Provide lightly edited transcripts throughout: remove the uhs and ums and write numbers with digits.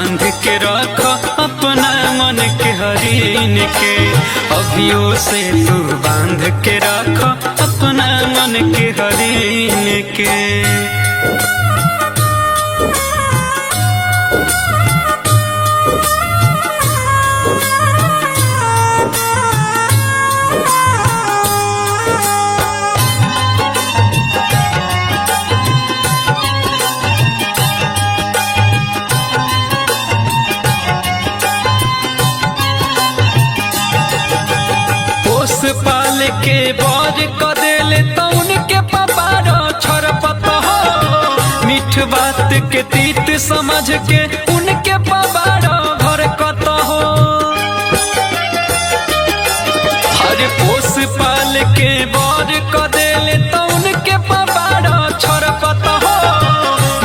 बांध के रख अपना मन के हरीन के। अभियो से तू बांध के रख अपना मन के हरीन के। पाल के बर क देले तौन के पपार छरपत हो। मीठ बात के तीत समझ के उनके पपार भरकत हो। हर पोस पाल के बर क देले तौन के पपार छरपत हो।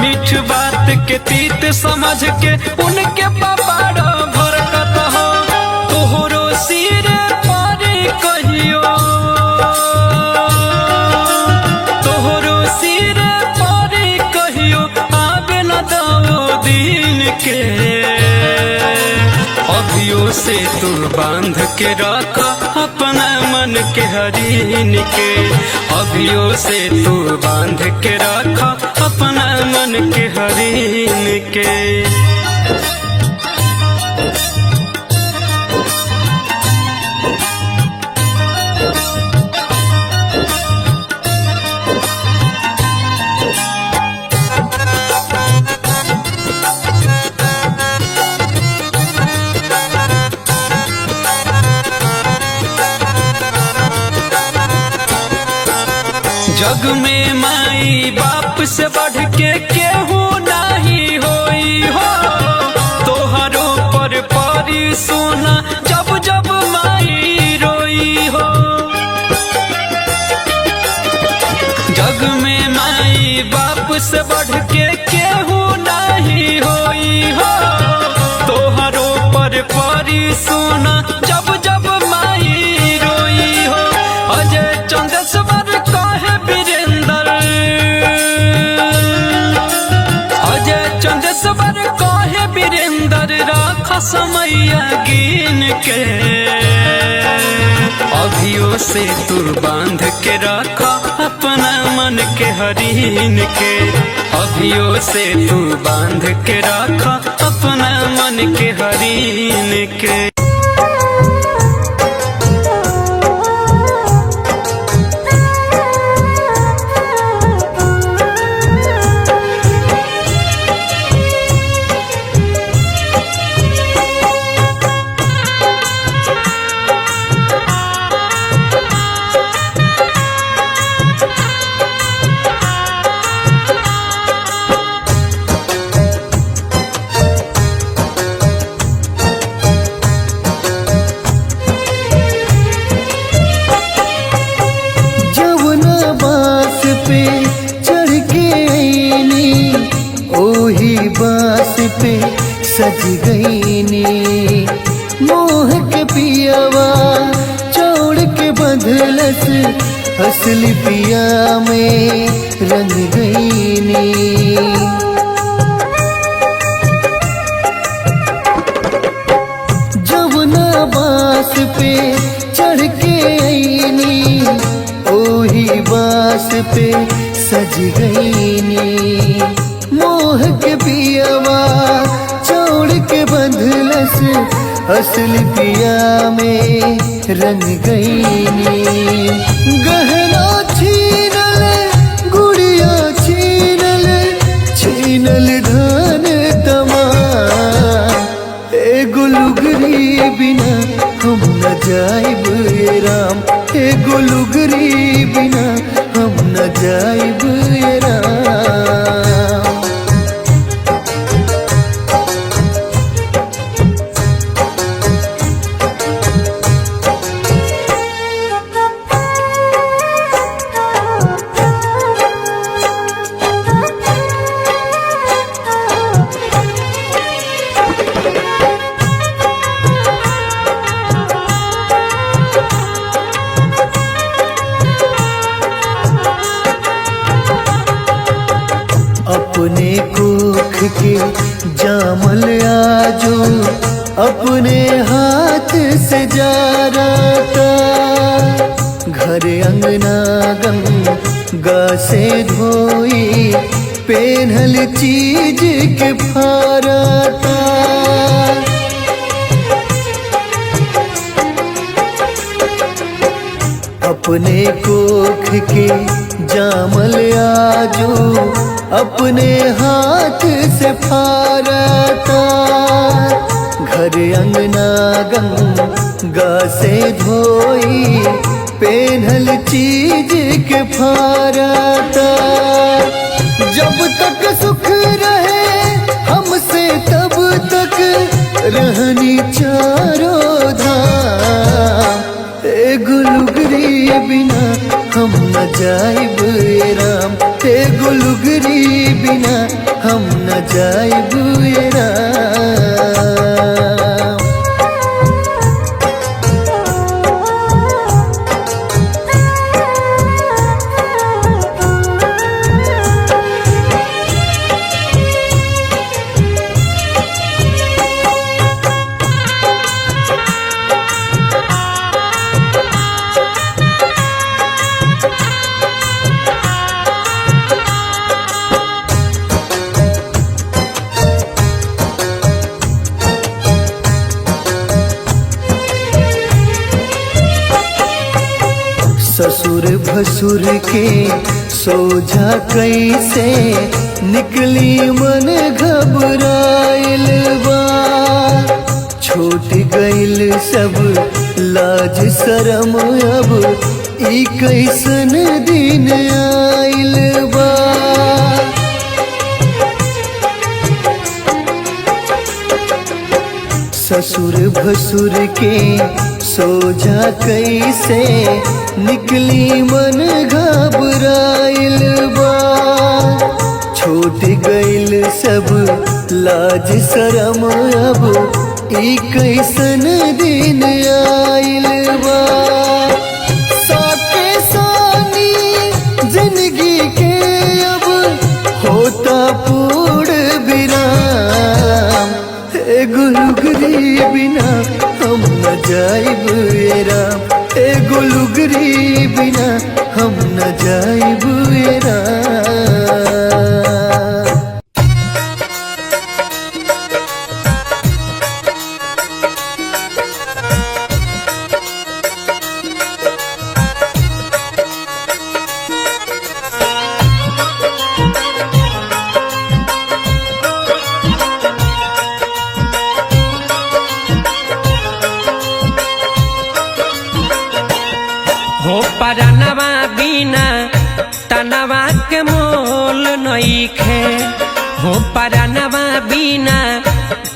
मीठ बात के तीत समझ के उनके पपार भरकत हो। तोहरो सिर कहियो तोहरो सिर पर कहियो आबे न दो दिन के। अभियो से तू बांध के रख अपना मन के हरीन के। अभियो से तू बांध के रख अपना मन के हरीन के। जग में माई बाप से बढ़ के केहू नहीं होई हो। तोहरो पर परी सोना जब जब माई रोई हो। जग में माई बाप से बढ़ के केहू नहीं होई हो। तोहरो पर परी सोना जब जब माई रोई हो। अजय चंदेश्वर कहे वीरेंद्र, अजय चंदेश्वर कहे वीरेंद्र राख समैया गिन के। अभियो से तू बांध के रख अपना मन के हरीन के। अभियो से तू बांध के रख अपना मन के हरीन के। पे सज गई नी मोह के पियावा छोड़ के बदलस असली पिया में रंग गई नी। जमुना बास पे चढ़ के आईनी ओही बास पे सज गई नी मोह के पियावा छोड़ के बंधलस असल पिया में रंग गई नी। गहना छीनल गुड़िया छीनल छीनल धान तमा एगो लुगरी बिना हम न जाइब ये राम एगो लुगरी बिना हम न जाइब ये राम। अपने कोख के जामल आजो अपने हाथ से जा रहा था। घर अंगना गंगा से धोई पेन्हल चीज के फारा था। अपने कोख के जामल आजो अपने हाथ से फारा था। घर अंगना गंगा से धोई पेन्हल चीज के फारा था। जब तक सुख रहे हमसे तब तक रहनी चारों धाम। एगो लुगरी बिना हम न जाइब राम, एगो लुगरी बिना हम न जाइब राम। ससुर भसुर के सोझा कैसे निकली मन घबराइल बा। छूट गइल सब लाज शरम अब ई कैसन दिन आइल बा। ससुर भसुर के सोझा कैसे निकली मन घबराइल बा। छूट गइल सब लाज शरम अब ई कैसन दिन आइल बा। साके सानी जिंदगी के अब होता पूर्ण विराम। एगो लुगरी बिना हम न जाइब राम, एगो लुगरी बिना हम न जाइब राम। हो परनवा बिना तनवा के मोल नइखे। हो परनवा बिना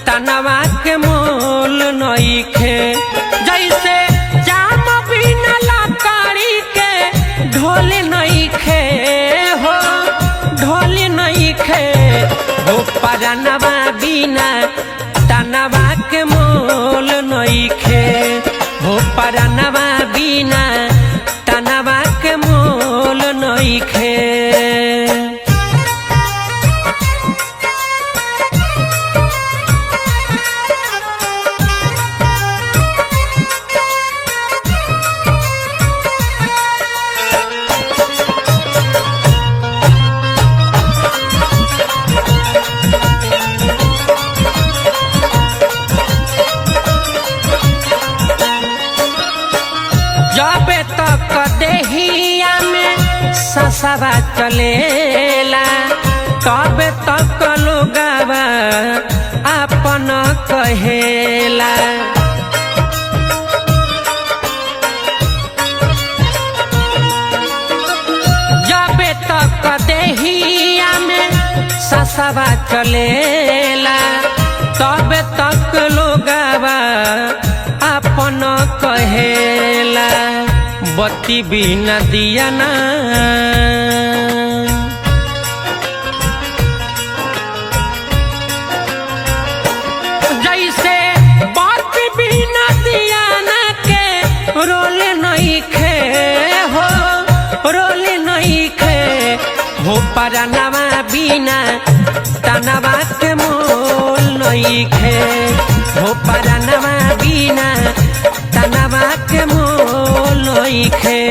तनवा के मोल नइखे। जैसे जाम बिना लकड़ी के ढोल नइखे, हो ढोल नइखे। हो परनवा बिना तनवा के मोल नइखे। हो परनवा बिना तनवा के मोल नइखे। जबे तक देहिया में ससवा चलेला तबे तक लोगवा अपन कहेला। जबे तक देहिया में ससवा चलेला तबे तक लोगवा अपन कहेला। बत्ती बिना दिया ना जैसे बत्ती बिना दिया ना के रोले नइखे, हो रोले नइखे। हो परनवा बिना तनवा के मोल नइखे हो परनवा बिना तनवा के मोल नइखे।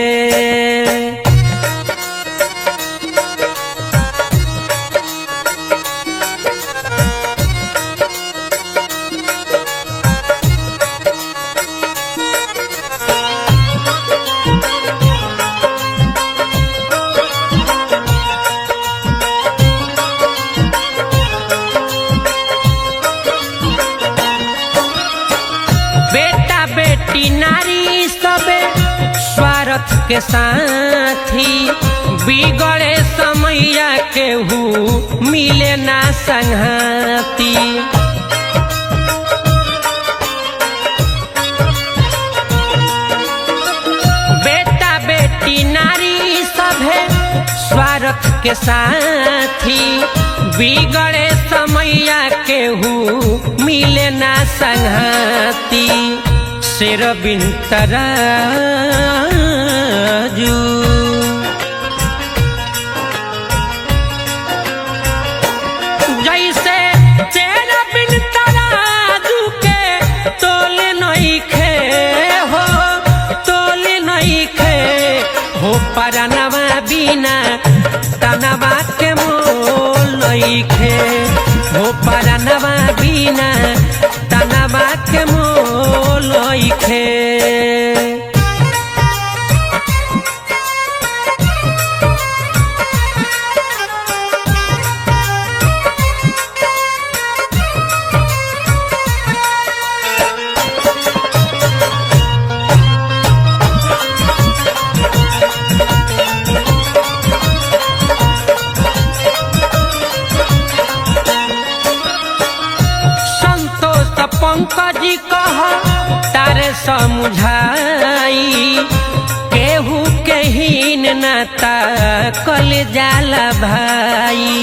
बेटा बेटी नारी सबे स्वार्थ के साथी बिगड़े समैया केहू मिले ना संघाती। बेटा बेटी नारी सभे स्वार्थ के साथी बिगड़े समैया केहू मिले ना संघाती। शेर बिन तराजू जैसे शेर बिन तराजू के तोले नइखे हो तोले नइखे हो परनवा बिना तनवा के मोल नइखे हो परनवा बिना तनवा के मोल नइखे। पंकज कह तारे समझाई केहू के हीन नाता कल जाला भाई।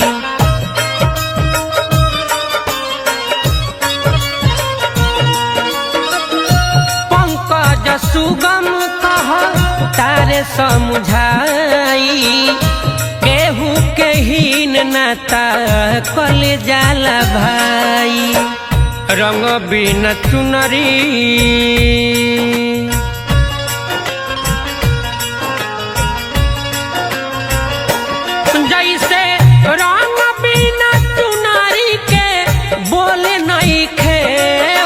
पंकज सुगम कह तारे समझाई केहू के हीन नाता कल जाला भाई। रंग बिन चुनरी जैसे रंग बिन चुनरी के बोले नइखे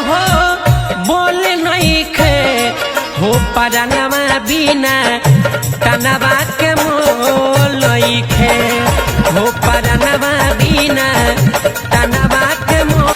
हो बोले नइखे हो परनवा बिना तनवा के मोल नइखे हो परनवा बिना तनवा के मोल।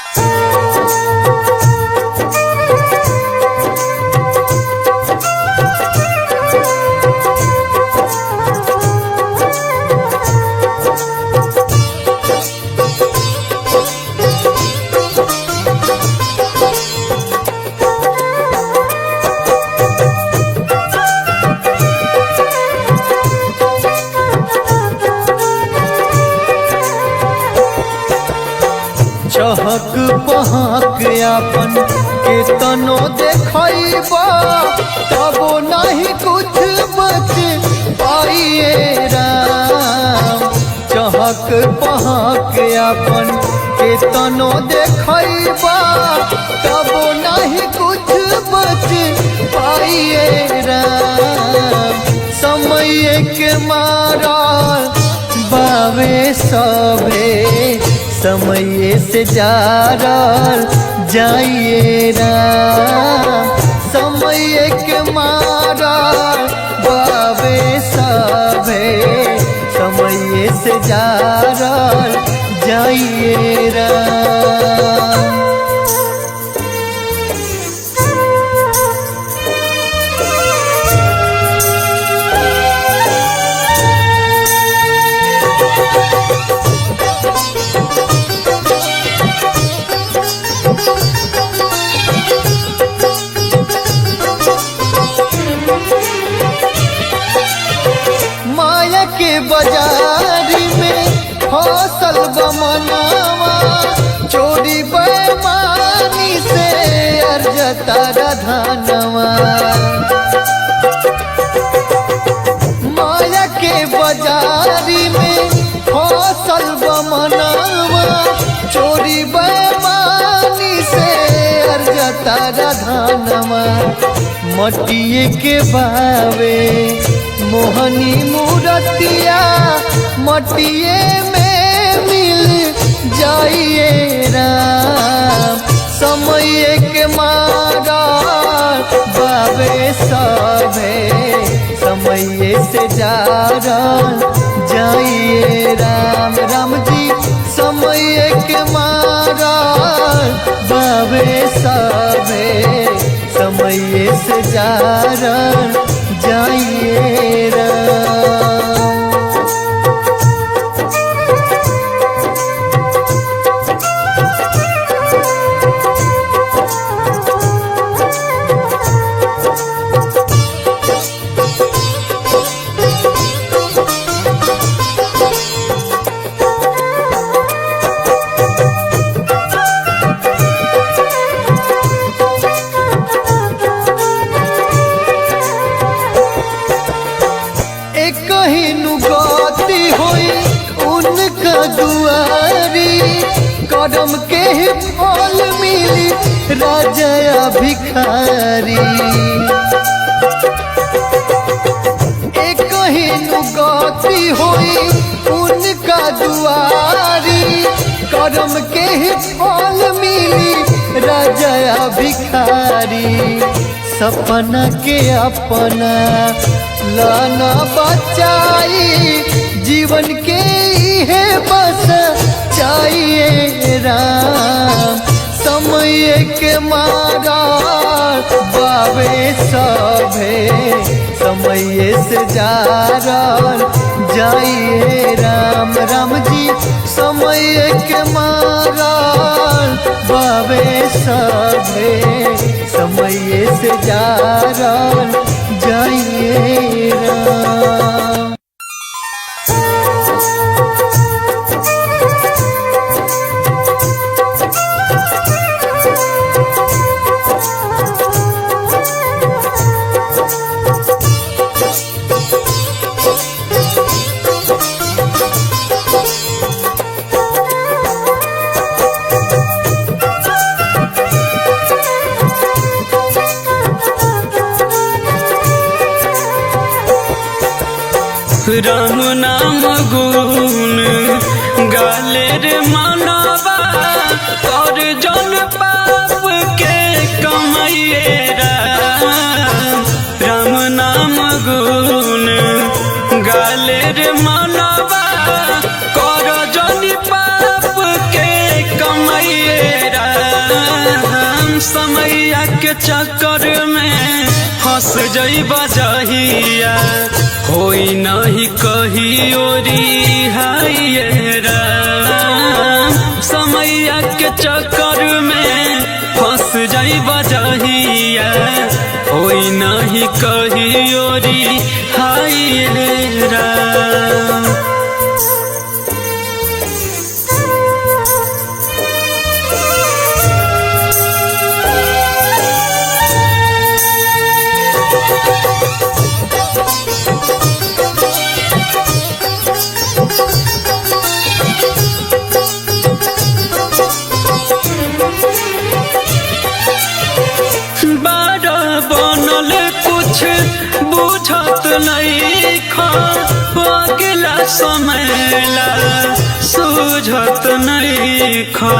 चहक पहक आपन के तनो देखैबा तबो नहीं कुछ बच पाइए राम। चहक पहक आपन के तनो देखैबा तबो नहीं कुछ बच पाइए राम। समय के मारा बावे सबे समय से जारल जाइए राम। समय के मारा बाबे सबे समय से जारल जाइए राम। माया के बाजारी में फसल बमनावा चोरी बेमानी से अर्जता धनवा। माया के बाजारी में फसल बमनावा चोरी बेमानी तारा धानमा मटिए के बावे मोहनी मूरतिया मटिए में मिल जाइए राम समय के मारा बावे सबे समय से जारन जाइए राम राम जी समय के मारा बावे सबे समय से जारन जाइए राम। करम के फल मिली राजा भिखारी एक गति होई उनका दुआरी करम के फल मिली राजा भिखारी सपना के अपना लाना बचाई जीवन के है बस चाहिए राम समय के मारा बावे सभे समय से जारन जाइए राम राम जी समय के मारा बावे सभे समय से जारन जाइए राम। राम नाम गुण गाले रे मानवा कर जन पाप के कमाइए राम नाम गुण गाले रे मानवा कर जन पाप के कमाइए राम समैया के चक्कर में फंस जइबा जहिया होई नहीं कही ओरी हाय राम समैया के चक्कर में फंस जाइबा जहिया होई नहीं कही ओरी हाय राम। बुझत नहीं खा अगला समयला सूझत नहीं खा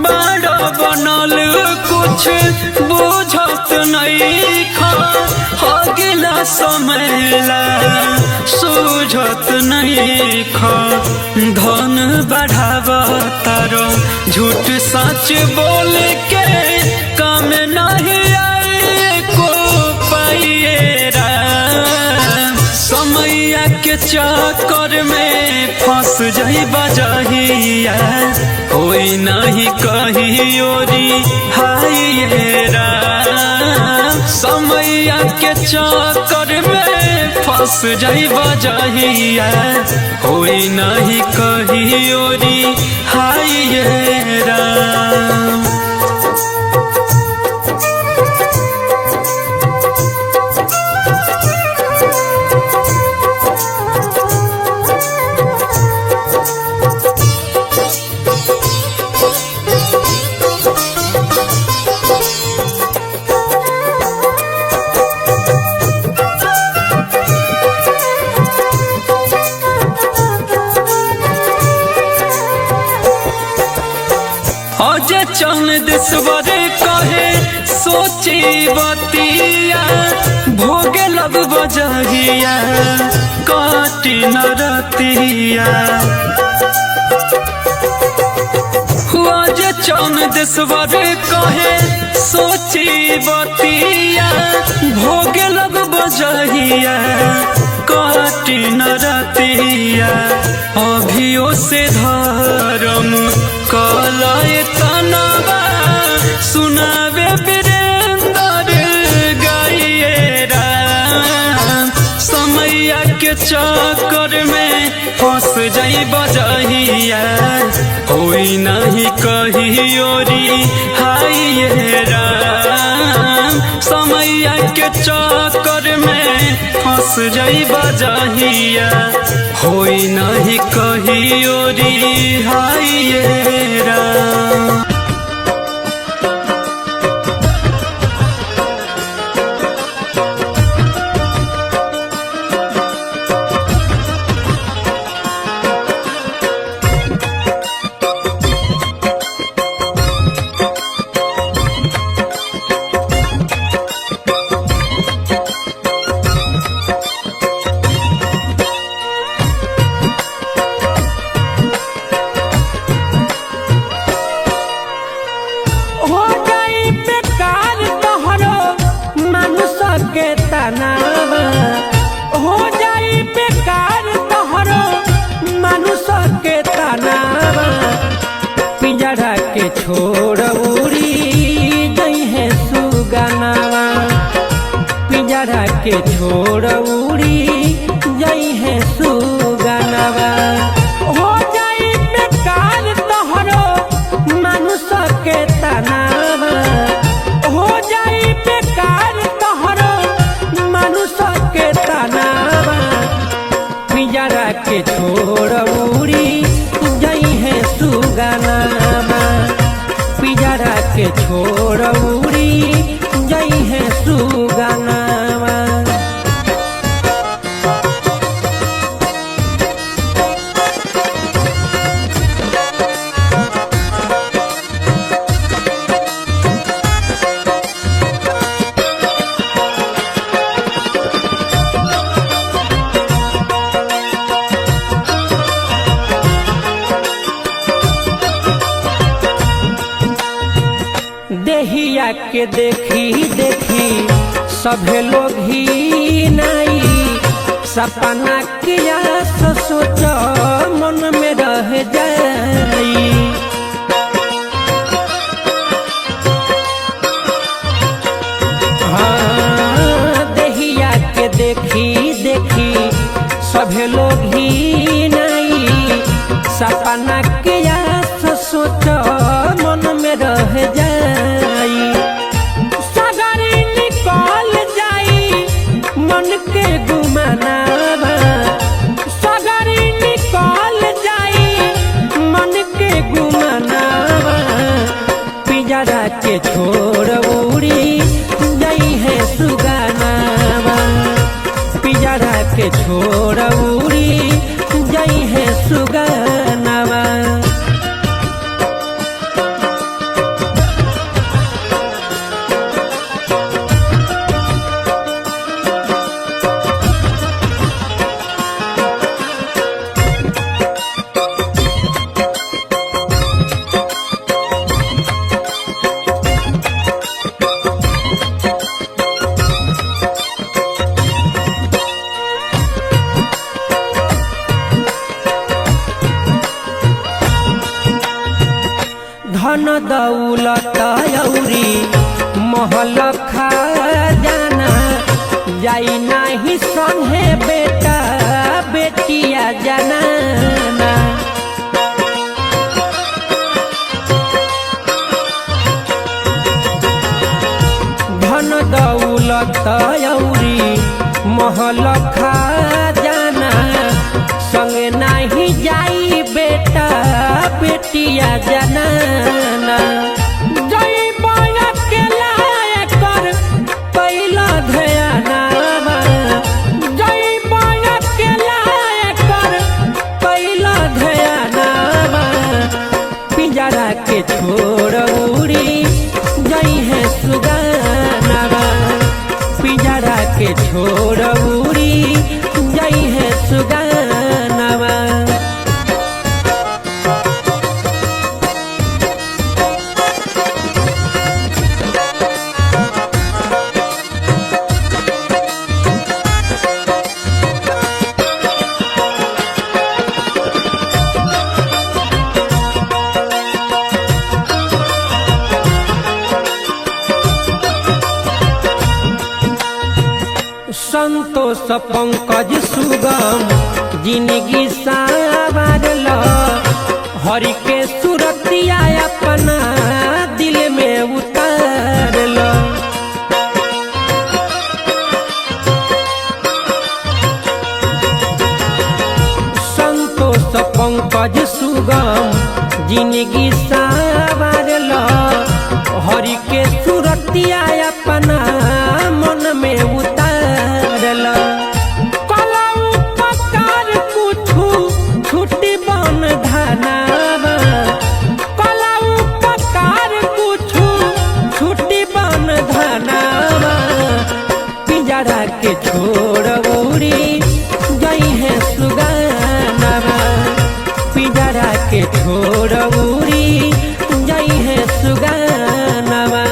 बड़ा बनल कुछ बुझत नहीं खा अगला समयला सूझत नहीं खा धन बढ़ावा तारो झूठ सच बोल के काम नहीं आए को पाइए राम समैया के चक्कर में फंस जाइबा जहिया कोई नहीं कही ओरी हाय राम समैया के चक्कर में फंस जाइबा जहिया कोई नहीं कही ओरी हाय राम। देशवर कहे सोची बतिया भोगे लब बजहिया काटी न रतिया आज चौन देशवर कहे सोची बतिया भोगे लब बजहिया काटी न रतिया अभियो से धर्म कलय तनवा सुनावे वीरेंद्र गाइए राम समैया के चक्कर में फंस जाई बजहिया होई नहीं कहियो री हाइए राम समैया के चक्कर में फंस जाई बजहिया होई नहीं कहियो री हाइए राम। हो जाई बेकार तोहरो मानुष के तनावा पिंजरा के छोड़ उड़ी गई है सुगनावा पिंजरा के छोड़ उड़ी गई है सुगनावा हो जाई बेकार तोहरो मानुष के तनावा हो जाई बेकार तोहरो के तनावा पिंजरा के छोड़ उड़ी गई है सुगनावा पिंजरा के छोड़ उड़ी गई है सुगनावा। देहिया के देखी देखी सभे लोग ही नहीं सपना किया सोच मन में रह जाई हाँ देहिया के देखी देखी सभे लोग ही नहीं सपना किया सोच मन में रह जाई सगरी निकल जाई मन के गुमानावा सगरी निकल जाई मन के गुमानावा पिंजरा के छोड़ उड़ी गई है सुगनावा पिंजरा के छोड़ उड़ी गई है सुगनावा। धन दौलत औरी महल खजाना जाई नाही संगे बेटा बेटिया जनाना धन दौलत औरी महल खजाना संगे नाही जाई बेटा बेटिया जनाना जई बया के लाए कर पहिला ध्यानावा जई बया के लाए कर पहिला ध्यानावा पिंजरा के छोड़ उड़ी के छोड़ उड़ी जई है सुगानवा। संतोष पंकज सुगम जिंदगी सावरल, हरि के सुरतिया अपना दिल में उतारल। संतोष पंकज सुगम जिंदगी सावरल, हरि के सुरतिया अपना मन में उतारल। कला उपकार कुछु छुट्टी बन धनावा, कला उपकार कुछु छुट्टी बन धनावा। पिंजरा के छोड़ उड़ी गई है सुगानवा, पिंजरा के छोड़ उड़ी गई है सुगानवा।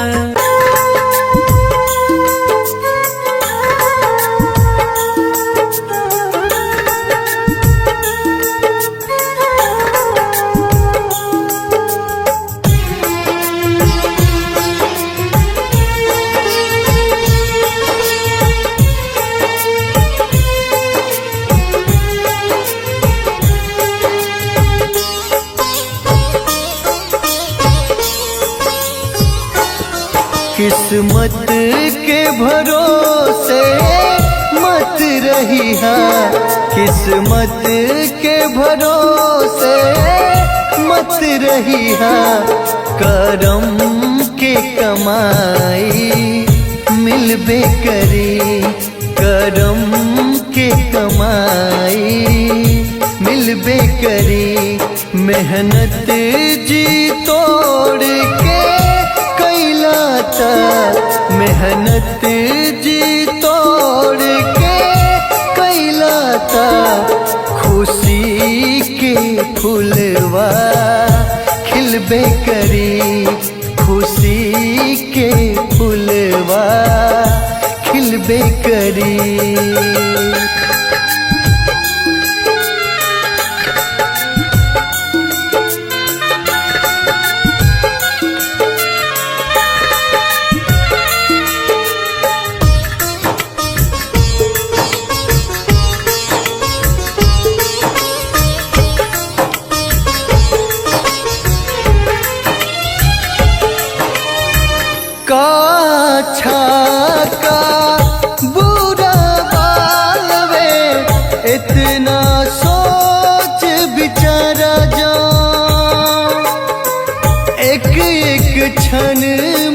किस्मत के भरोसे मत रही है, किस्मत के भरोसे मत रही है। करम के कमाई मिलबे करी, करम के कमाई मिलबे करी। मेहनत जी तोड़ के कैलाता, मेहनत जी तोड़ के कैलाता। खुशी के फूलवा खिलबे करी, खुशी के फूलवा खिलबे करी। का अच्छा का बुरा बालवे, इतना सोच विचारा जाऊं। एक एक क्षण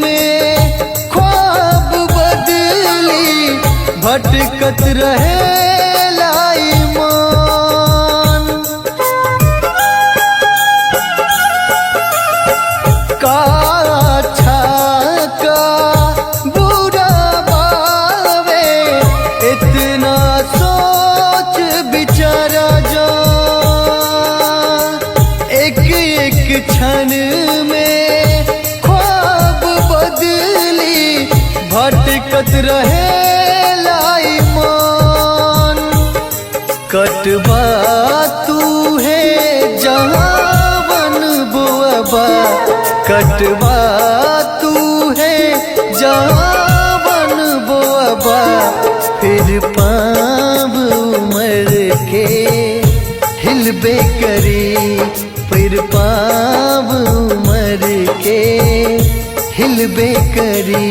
में ख्वाब बदली, भटकत रहे लाई मान। का क्षण में ख्वाब बदली, भटकत रहे लाई मान। कटवा तू है जहाँ बन बुआबा, कटवा तू है जहाँ बन बुआबा। फिर पाँव उमर के हिलबे करी, फिर पाँव उमर के हिलबे करी।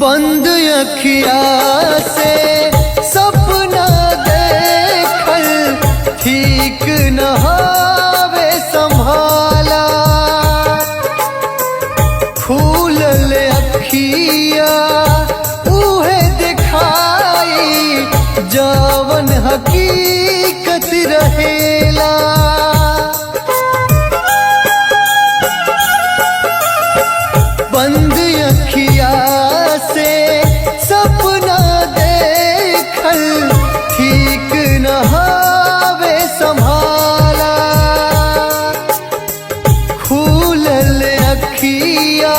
बंद अखिया से सपना देखल ठीक न होवे संभाला, खुलल अखिया उहे दिखाई जवन हकीकत रहेला। बंद अखिया से सपना देखल ठीक न होवे संभाला, खुलल अखिया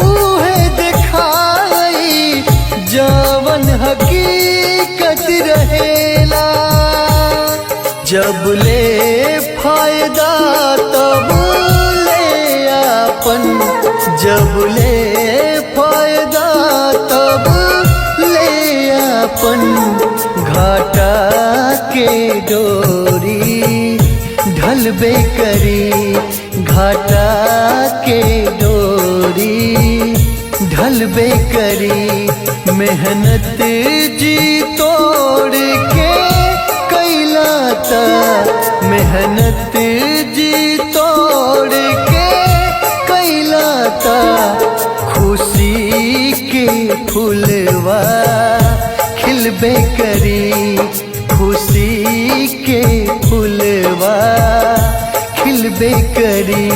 उहे दिखाई जवन हकीकत रहेला। जब ले फायदा तब ले आपन, जब ले फायदा तब ले आपन, घाटा के डोरी ढलबे करी, घाटा के डोरी ढलबे करी। मेहनत जी तोड़ के कैला ता, मेहनत जी तोड़ के कैला ता, खुशी के फूलवा खिलबे करी, खुशी के फूलवा खिलबे करी।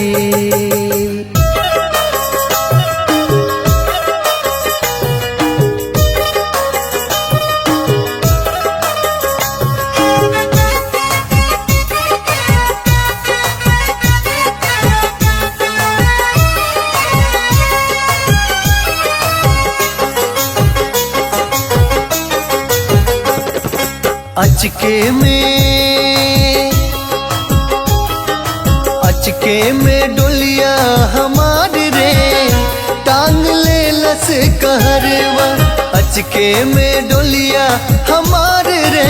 अचके में डोलिया हमार रे टांग ले लस कहरवा, अचके में डोलिया हमार रे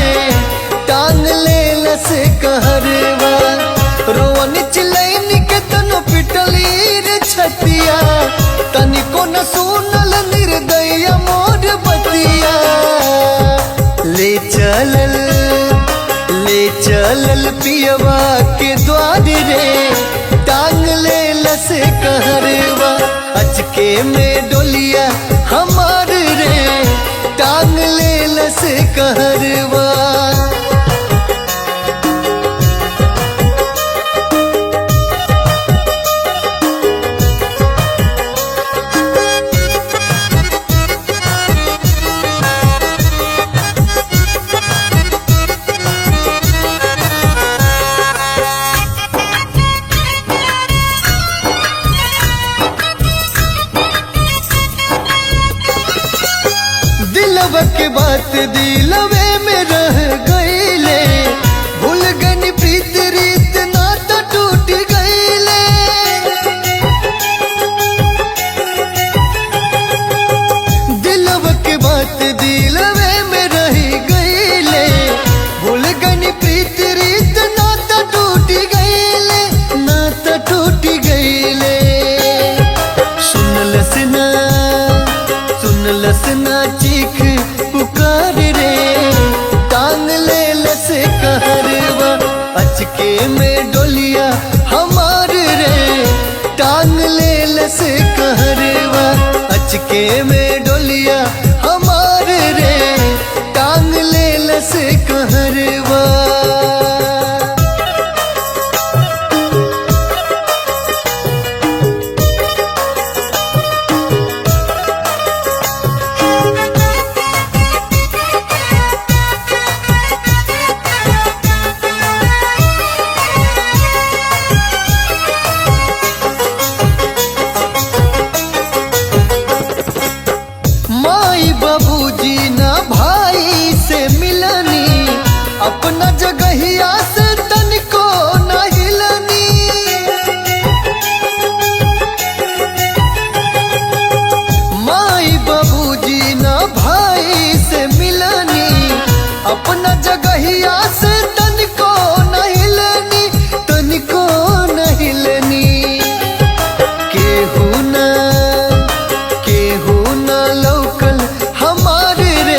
टांग ले लस कहरवा। रोवन चिलैन के तनो पिटली रे छतिया, तनिको न सुनल निर्दया मोर बतिया। ले चलल पियवा के द्वार रे टांग ले लस कहरवा, अचके में डोलिया हमार रे टांग ले लस कहरवा। दिलवा के बात दिलवे में रह गईले, भूल गनी प्रीत रीत नाता टूट गईले। दिलवा के बात दिलवे में रह गईले, भूल गनी प्रीत रीत नाता टूट गईले, नाता टूट गईले। सुनलस ना चीख पुकार रे टांग ले लस कहरवा, अचके में डोलिया हमार रे टांग ले लस कहरवा, अचके में डोलिया हमार रे टांग ले लस कहरवा। बाबूजी ना भाई से मिलनी, अपना ना लौकल हमारे रे,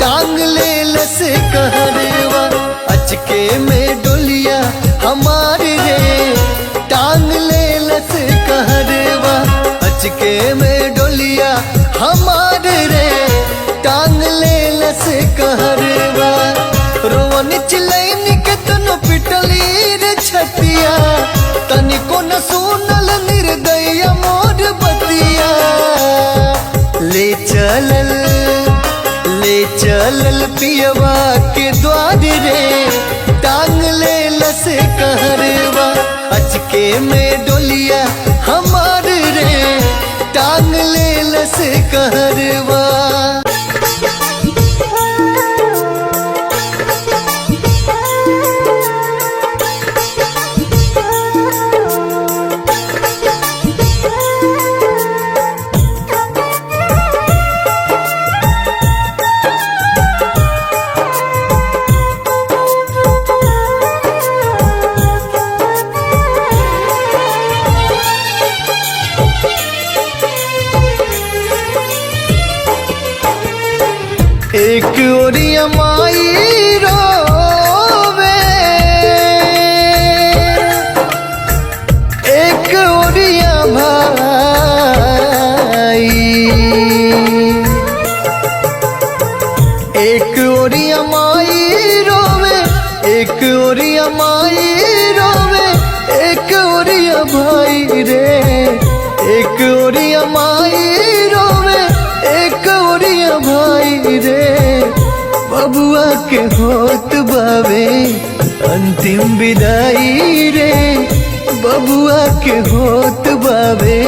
टांग ले लस कहरवा अचके में डोलिया हमारे रे, टांग ले लस कहरवा अचके में डोलिया हमारे रे, टांग ले लस कहरवा। रोवन चिलैन के तनो पिटली रे छतिया, तनिको न सुनल निर्दय मोर बतिया। ले चलल पियवा के द्वार रे, टांग ले लस कहरवा अचके में डोलिया हमार रे, टांग ले लस कहरवा। एक ओरिया माई रोवे, एक ओरिया भाई, एक ओरिया माई रोवे, एक ओरिया माई रोवे, एक ओरिया भाई रे, एक ओरिया माई रोवे, एक ओरिया भाई रे। बबुआ के होत बावे अंतिम विदाई रे, बबुआ के होत बावे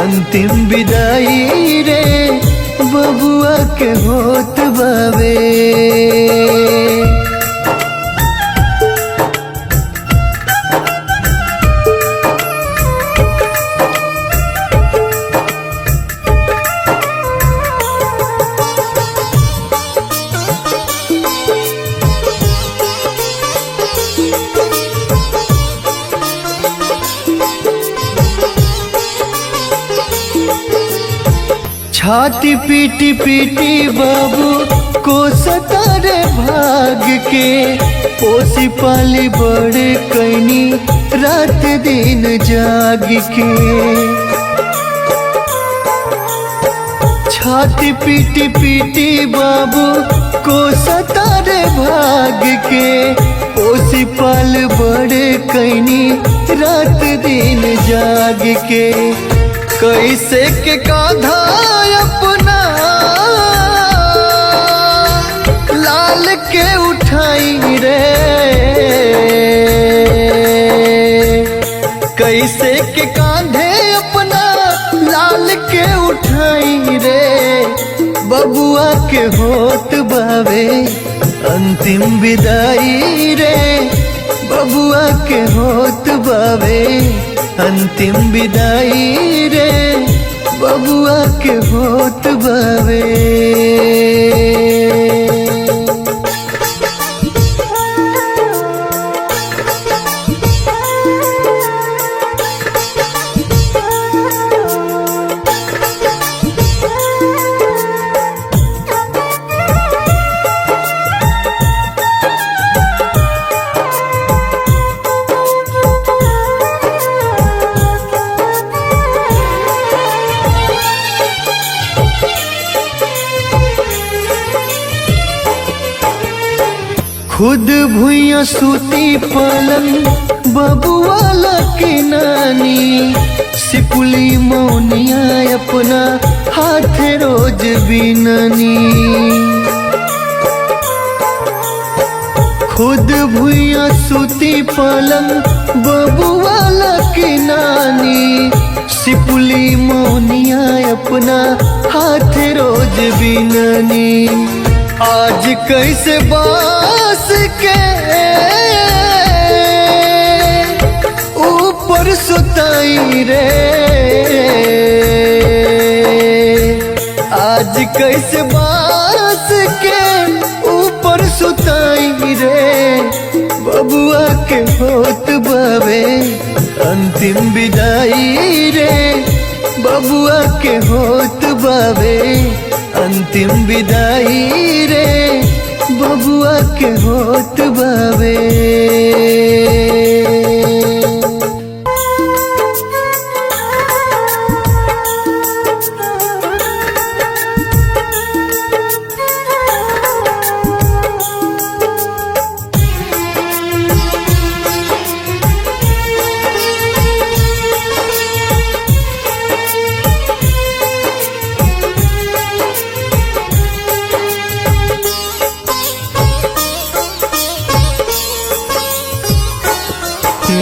अंतिम विदाई रे, बबुआ के होत बावे। छाती पीटी पीटी बाबू को सतारे भाग के, पोसी पाली बड़े कैनी रात दिन जाग के। छाती पीटी पीटी बाबू को सतारे भाग के, पोसी पाल बड़े कैनी रात दिन जाग के। कैसे के कांधा अपना लाल के उठाई रे, कैसे के कांधे अपना लाल के उठाई रे। बबुआ के होत बावे अंतिम विदाई रे, बबुआ के होत बावे अंतिम विदाई रे, बबुआ के होत बावे। खुद भुइया सूती पलंग बबुआला के नानी, सिपुली मौनिया अपना हाथ रोज बिननी। खुद भुइया सूती पलंग बबुआला के नानी, सिपुली मौनिया अपना हाथ रोज बिननी। आज कैसे बास के ऊपर सुताई रे, आज कैसे बास के ऊपर सुताई रे। बबुआ के होत बावे अंतिम विदाई रे, बबुआ के होत बावे अंतिम विदाई रे बबुआ के होत बावे।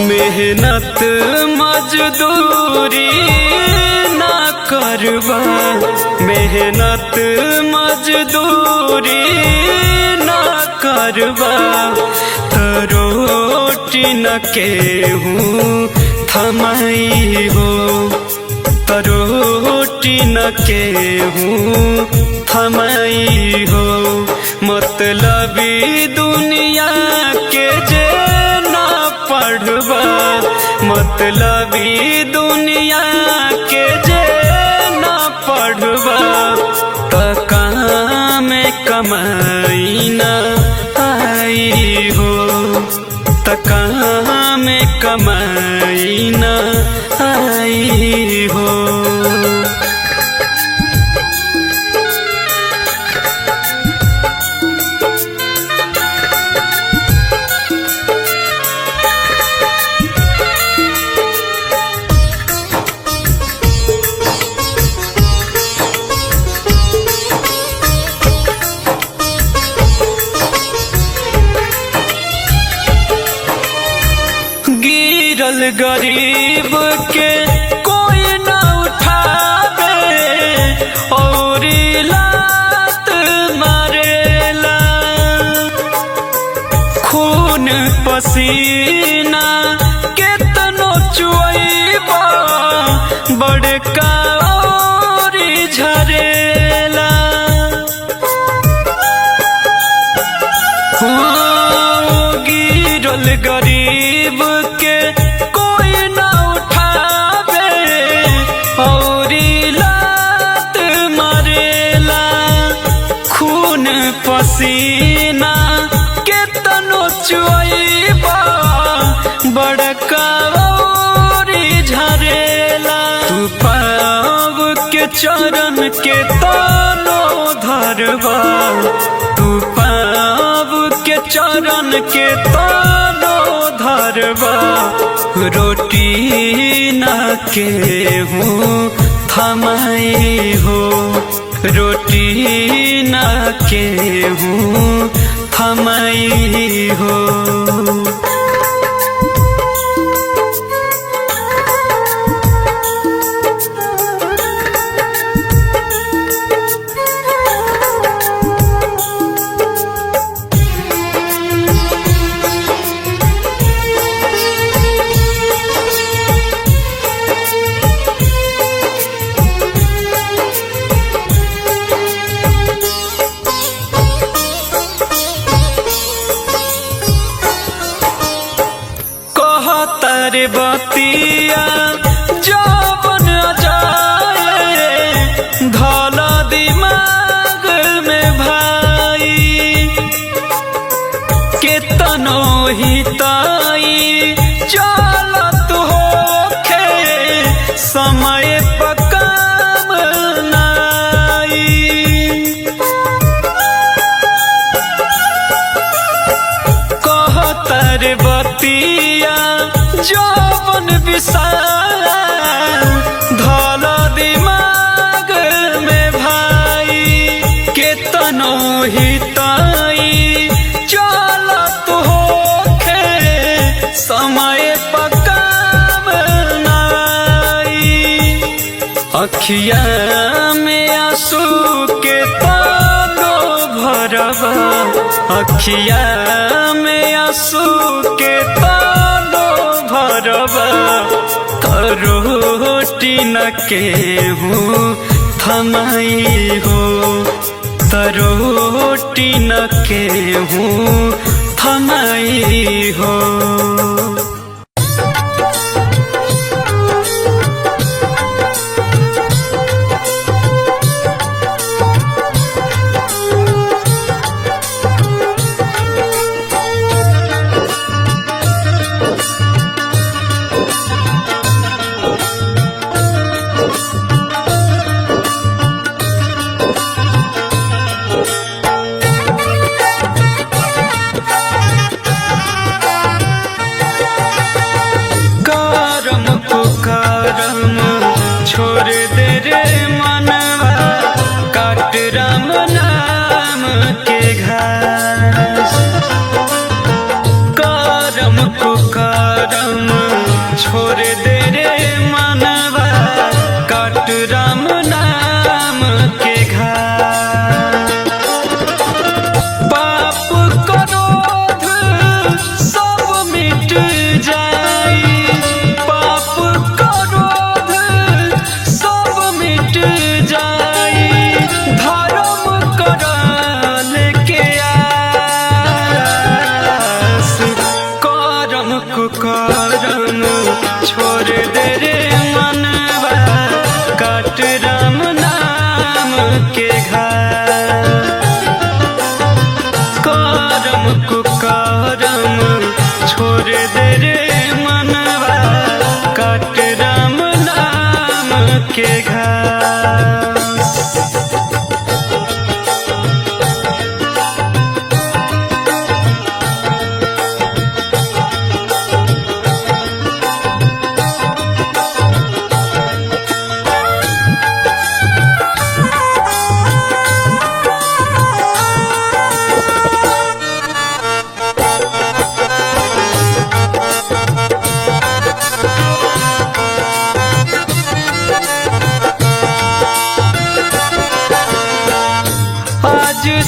मेहनत मजदूरी ना करबा, मेहनत मजदूरी ना करबा, तो रोटी न केहूँ थमाई हो, तो रोटी न केहूँ थमाई हो। मतलबी दुनिया के जे पढ़बा, मतलबी दुनिया के जे ना पढ़बा, त कहाँ में कमाई ना आई हो, त कहाँ में कमाई ना आई हो। गिरल गरीब के कोई न उठावे, और लात मारेला, खून पसीना केतनो चुइबा, बड़का और झरेला। गिरल गरीब के कोई न उठावे, और लात मारेला, खून पसीना केतनो चुइबा, बड़का और झरेला। तू पाव के चरण के तानो धरबा, तू पाव के चरण के तानो धरबा, रोटी ना केहूँ थमाई हो, रोटी ना केहूँ थमाई हो। तारे बतिया जौवन जाए, धौला दिमाग में भाई, केतनो ही ताई चलत होखे, समय पर काम नाई। कह तारे बतिया जौवन विशाल, धौला दिमाग में भाई, केतनो ही ताई चलत होखे, समय पर काम नाई। अखिया में आंसू के तानो भरबा, अखिया में आंसू के तानो भरबा, रोटी न केहूँ थमाई हो, रोटी न केहूँ थमाई हो।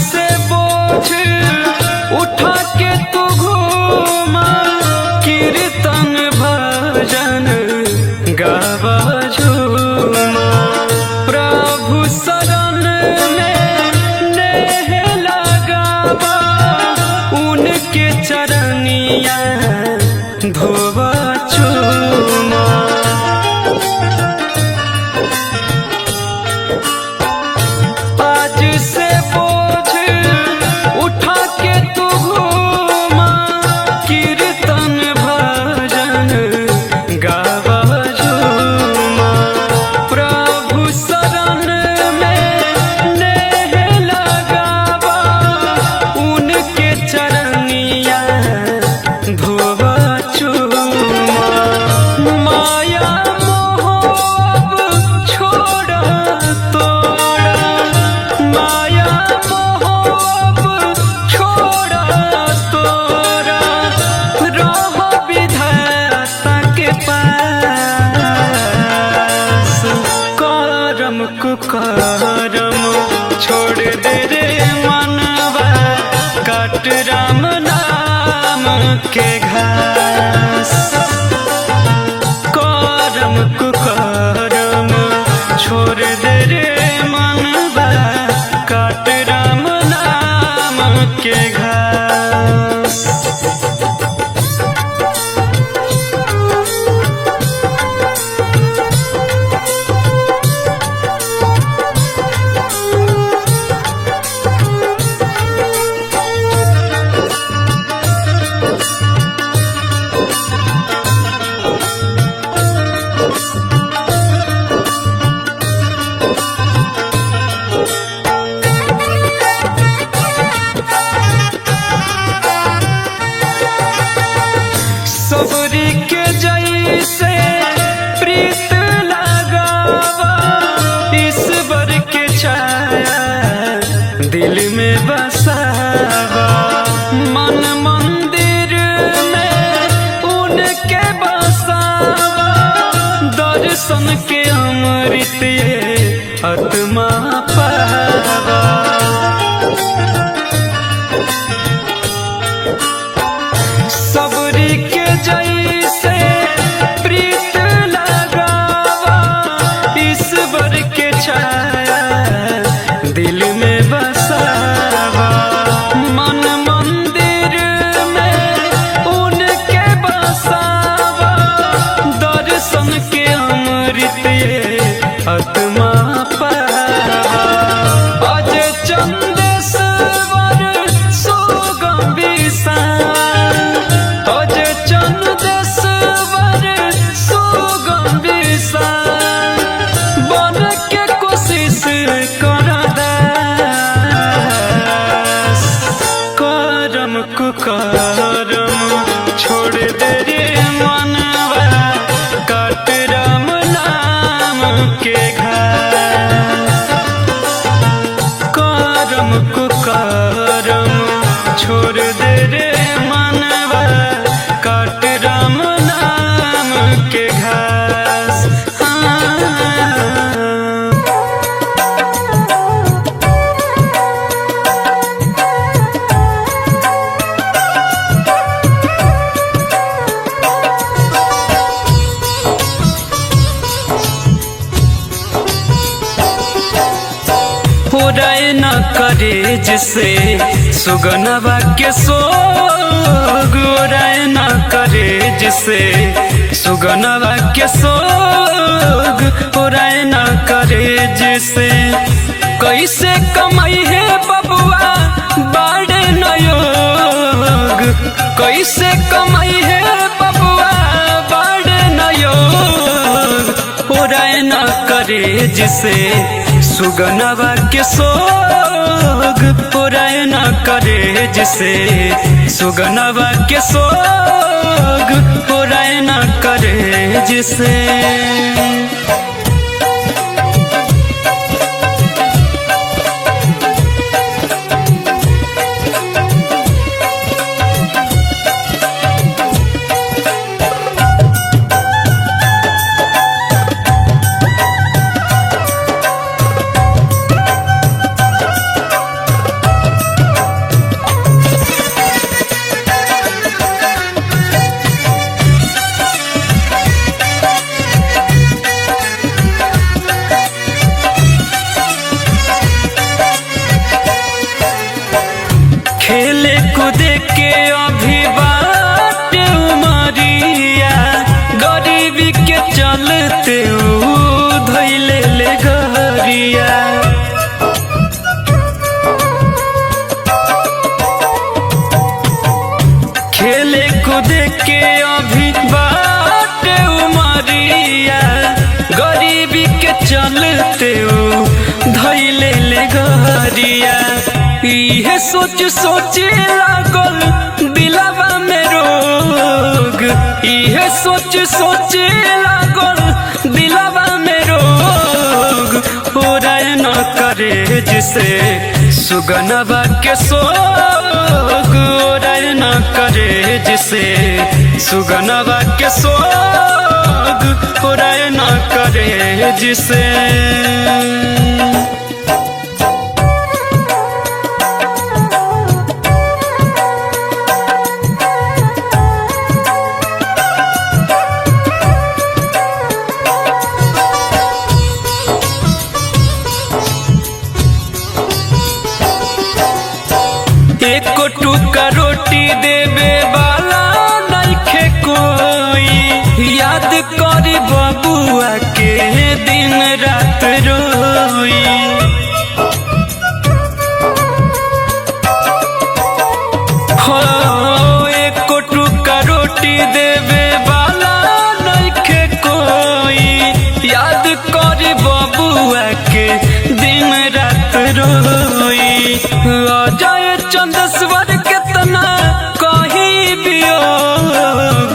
से बोझ उठा के तू घूमा, कीर्तन भजन गावा झूमा। प्रभु शरण में नेह लगावा, उनके चरनिया धोवा चूमा। आज से बोझ उठा के तू घूमा, कीर्तन भजन गावा झूमा। प्रभु शरण में नेह लगावा, उनके चरनिया धोवा चूमा। माया मोह अब छोड़ा तोड़ा, माया मोह अब छोड़ा तोड़ा। रह विधाता के पास, करम कुकरम छोड़ दे रे मनवा, काट राम नाम के घास। करम कुकरम छोड़ दे रे मनवा, काट राम नाम के घास। सबरी के जैसे प्रीत लगावा, ईश्वर के छाया दिल में बसावा। मन मंदिर में उनके बसावा, दर्शन के अमृत ये आत्मा पावा। सबरी के जैसे प्रीत लगावा, ईश्वर के छाया दिल में बसावा। मन मंदिर में उनके बसावा, दर्शन के अमृत ये आत्मा पावा। अज चंदेश्वर सुगम विशाल, अज चंदेश्वर सुगम विशाल। बन के कोशिश कर दास, करम कुकरम छोड़ दे रे मनवा, काट राम नाम के घास। करम कुकरम छोड़ दे रे मनवा, काट राम नाम के घास। पुराय न करे जिसे सुगनवा के सोग, उराय न करे जिसे सुगनवा के सोग। उराय न करे जिसे कैसे कमाई है बबुआ बाड़े नयोग, कैसे कमाई है बबुआ बाड़े नयोग। उराय न करे जिसे सुगनवा के सोग, पुराय न करे जिसे सुगनवा के सोग, पुराय न करे जिसे। बाटे ऊ धैले ले गरिया। इहे सोच सोचे लागल दिलवा में रोग, इहे सोच सोचे लागल दिलवा में रोग। हो रहे न करे जिसे सुगनवा के सोग, हो रहे न करे जिसे सुगनवा के सोग, हो रहे न करे जिसे। एको टुका रोटी देवे वाला नइखे कोई, याद करी बबुआ के दिन रात रोई। हो एको टुका रोटी देवे वाला नइखे कोई, याद करी बबुआ के दिन रात रोई। अजय चंदेश्वर कितना कही वियोग,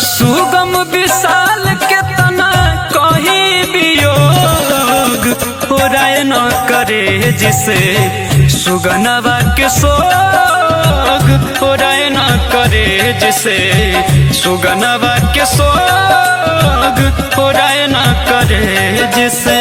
सुगम विशाल कितना कही वियोग। हो रहे न करे जिसे सुगनवा के सोग, हो रहे न करे जिसे सुगनवा के सोग, हो रहे न करे जिसे।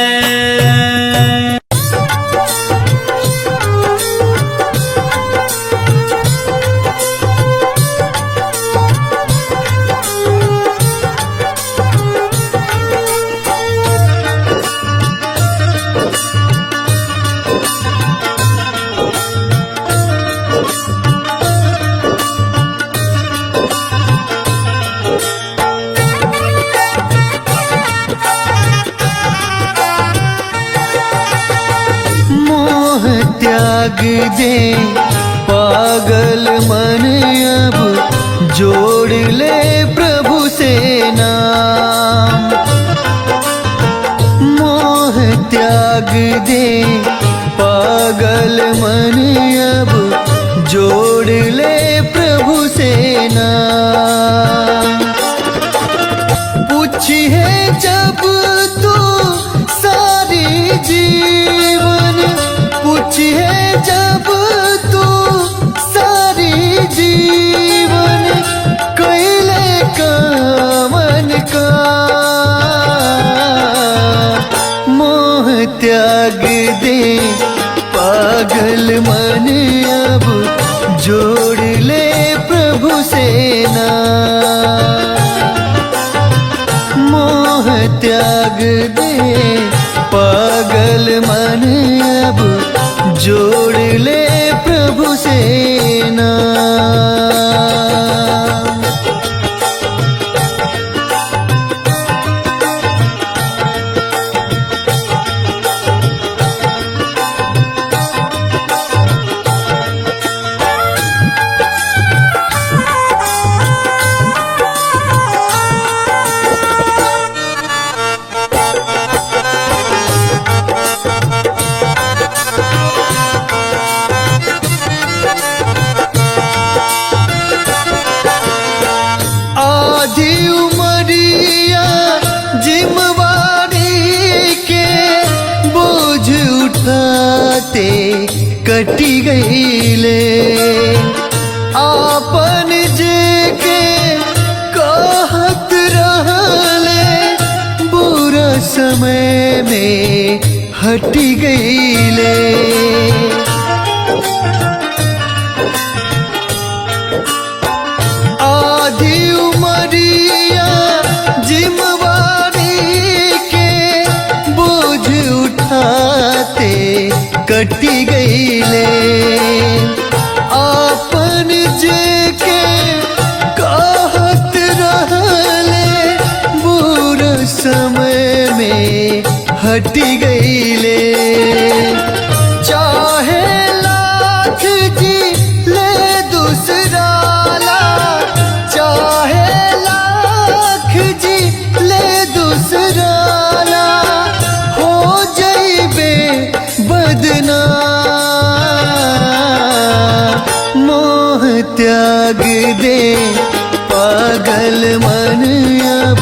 त्याग दे पागल मन अब जोड़ ले प्रभु से नाम। मोह त्याग दे पागल मन अब जोड़ ले प्रभु से नाम। पूछिए जब तू सारी जीवन, पूछिए जब तू सारी जीवन, कैले कामन का। मोह त्याग दे पागल मन अब जोड़ ले प्रभु से नाम। मोह त्याग दे पागल मन अब जोड़ ले प्रभु से नाम। कटी गईले आपन जे के कहत रहले, बुरा समय में हटी गईले। आधी उमरिया जिम्मेवारी के बोझ उठाते कटी गईले। आपन जे के कहत रहले, बुरा समय में हटी गईले। चाहे लाख जी ले दूसरा ला, चाहे लाख जी ले दूसरा ला, हो जाई मोह त्याग दे पागल मन अब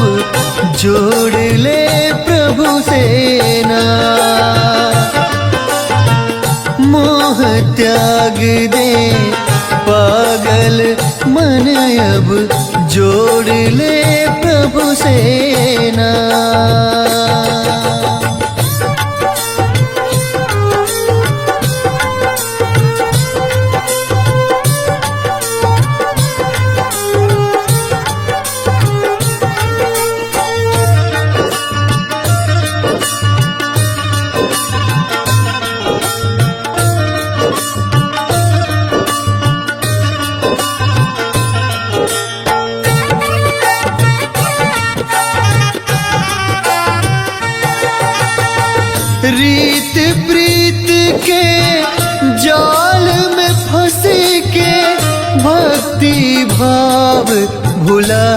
जोड़ ले प्रभु से ना। मोह त्याग दे पागल मन अब जोड़ ले प्रभु से ना। रीत प्रीत के जाल में फंस के भक्ति भाव भुला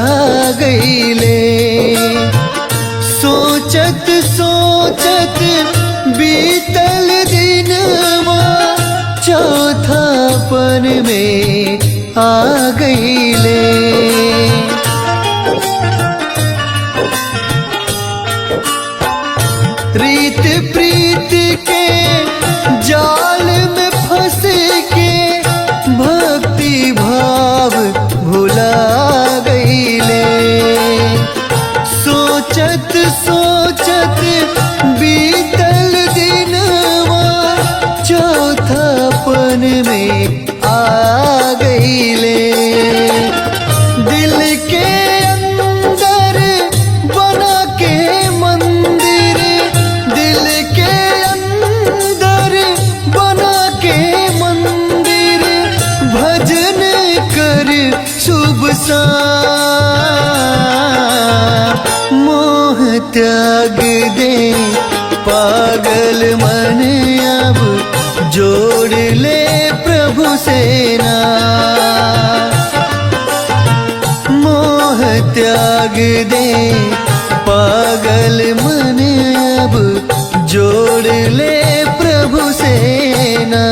गईले। सोचत सोचत बीतल दिनवा चौथापन में आ गईले। रीत प्रीत के जाल में फंस के भक्ति भाव भुला गईले। सोचत सोचत बीतल दिनवा चौथापन में आ गईले। दिल के अंदर बना के मंदिर, दिल के अंदर बना के मंदिर, भजन कर शुभ शाम। मोह त्याग दे पागल मन अब जोड़ ले प्रभु से ना। मोह त्याग दे पागल मन अब जोड़ ले प्रभु से ना।